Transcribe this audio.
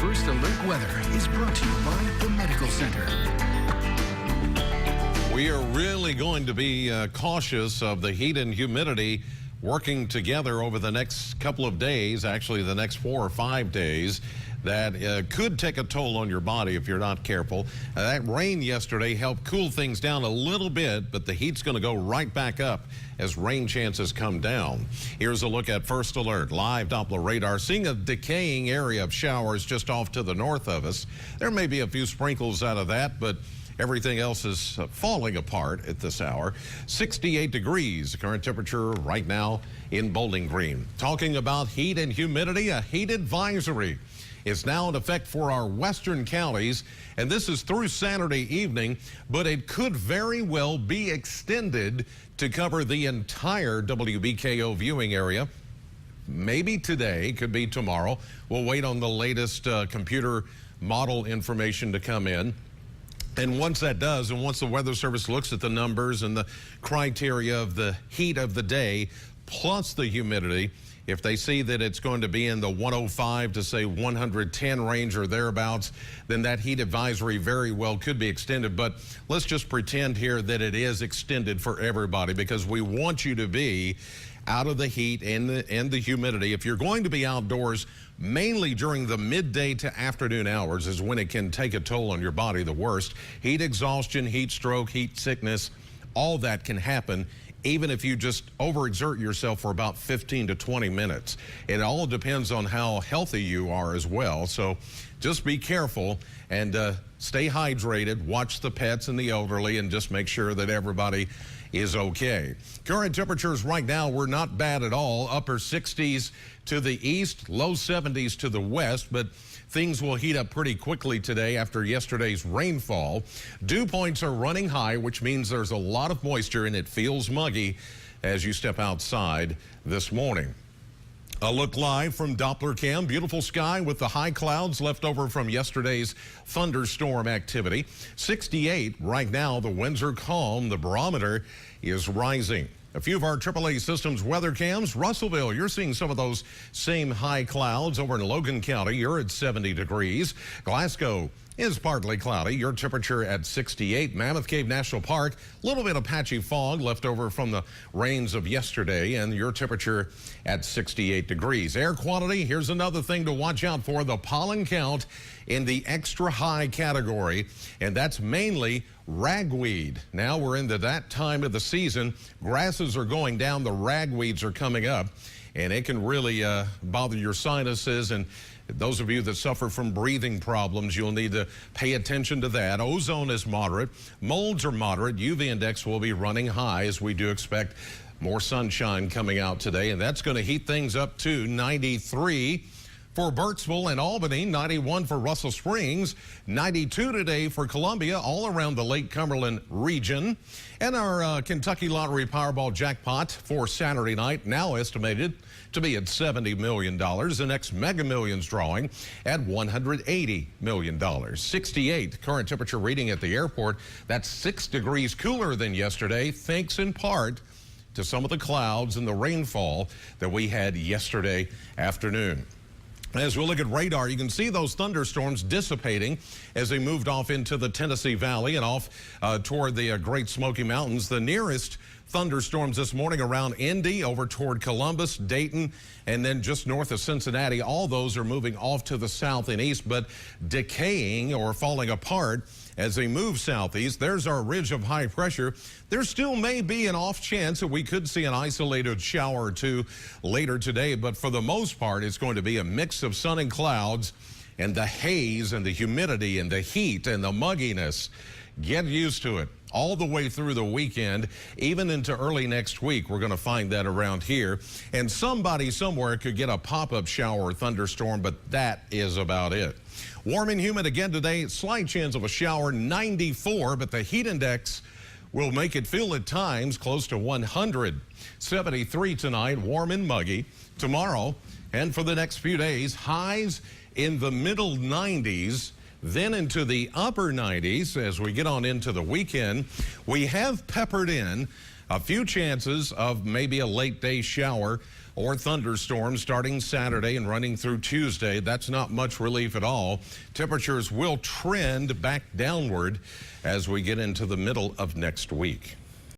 First Alert Weather is brought to you by the Medical Center. We are really going to be cautious of the heat and humidity working together over the next couple of days, actually the next 4 or 5 days. That could take a toll on your body if you're not careful. That rain yesterday helped cool things down a little bit, but the heat's going to go right back up as rain chances come down. Here's a look at First Alert live Doppler radar, seeing a decaying area of showers just off to the north of us. There may be a few sprinkles out of that, but everything else is falling apart at this hour. 68 degrees, current temperature right now in Bowling Green. Talking about heat and humidity, a heat advisory is now in effect for our western counties, and this is through Saturday evening, but it could very well be extended to cover the entire WBKO viewing area. Maybe today, could be tomorrow. We'll wait on the latest computer model information to come in. And once that does, and once the Weather Service looks at the numbers and the criteria of the heat of the day, plus the humidity, if they see that it's going to be in the 105 to say 110 range or thereabouts, then that heat advisory very well could be extended. But let's just pretend here that it is extended for everybody, because we want you to be out of the heat and the humidity. If you're going to be outdoors, mainly during the midday to afternoon hours is when it can take a toll on your body the worst. Heat exhaustion, heat stroke, heat sickness, all that can happen even if you just overexert yourself for about 15 to 20 minutes. It all depends on how healthy you are as well. So just be careful and stay hydrated, watch the pets and the elderly, and just make sure that everybody is okay. Current temperatures right now, we're not bad at all. Upper 60s to the east, low 70s to the west, but things will heat up pretty quickly today after yesterday's rainfall. Dew points are running high, which means there's a lot of moisture and it feels muggy as you step outside this morning. A look live from Doppler Cam. Beautiful sky with the high clouds left over from yesterday's thunderstorm activity. 68 right now. The winds are calm. The barometer is rising. A few of our AAA Systems weather cams. Russellville, you're seeing some of those same high clouds. Over in Logan County, you're at 70 degrees. Glasgow is partly cloudy. Your temperature at 68. Mammoth Cave National Park, a little bit of patchy fog left over from the rains of yesterday, and your temperature at 68 degrees. Air quality, here's another thing to watch out for. The pollen count in the extra high category, and that's mainly ragweed. Now we're into that time of the season. Grasses are going down, the ragweeds are coming up, and it can really bother your sinuses. And those of you that suffer from breathing problems, you'll need to pay attention to that. Ozone is moderate. Molds are moderate. UV index will be running high, as we do expect more sunshine coming out today, and that's going to heat things up to 93 for Burkesville and Albany, 91 for Russell Springs, 92 today for Columbia, all around the Lake Cumberland region. And our Kentucky Lottery Powerball jackpot for Saturday night, now estimated to be at $70 million. The next Mega Millions drawing at $180 million. 68 current temperature reading at the airport. That's 6 degrees cooler than yesterday, thanks in part to some of the clouds and the rainfall that we had yesterday afternoon. As we look at radar, you can see those thunderstorms dissipating as they moved off into the Tennessee Valley and off toward the Great Smoky Mountains. The nearest thunderstorms this morning around Indy, over toward Columbus, Dayton, and then just north of Cincinnati. All those are moving off to the south and east, but decaying or falling apart as they move southeast. There's our ridge of high pressure. There still may be an off chance that we could see an isolated shower or two later today, but for the most part, it's going to be a mix of sun and clouds, and the haze and the humidity and the heat and the mugginess. Get used to it all the way through the weekend, even into early next week. We're going to find that around here, and somebody somewhere could get a pop-up shower or thunderstorm, but that is about it. Warm and humid again today. Slight chance of a shower, 94, but the heat index will make it feel at times close to 100. 73 tonight, warm and muggy. Tomorrow and for the next few days, highs in the middle 90s, then into the upper 90s as we get on into the weekend. We have peppered in a few chances of maybe a late day shower or thunderstorms starting Saturday and running through Tuesday. That's not much relief at all. Temperatures will trend back downward as we get into the middle of next week.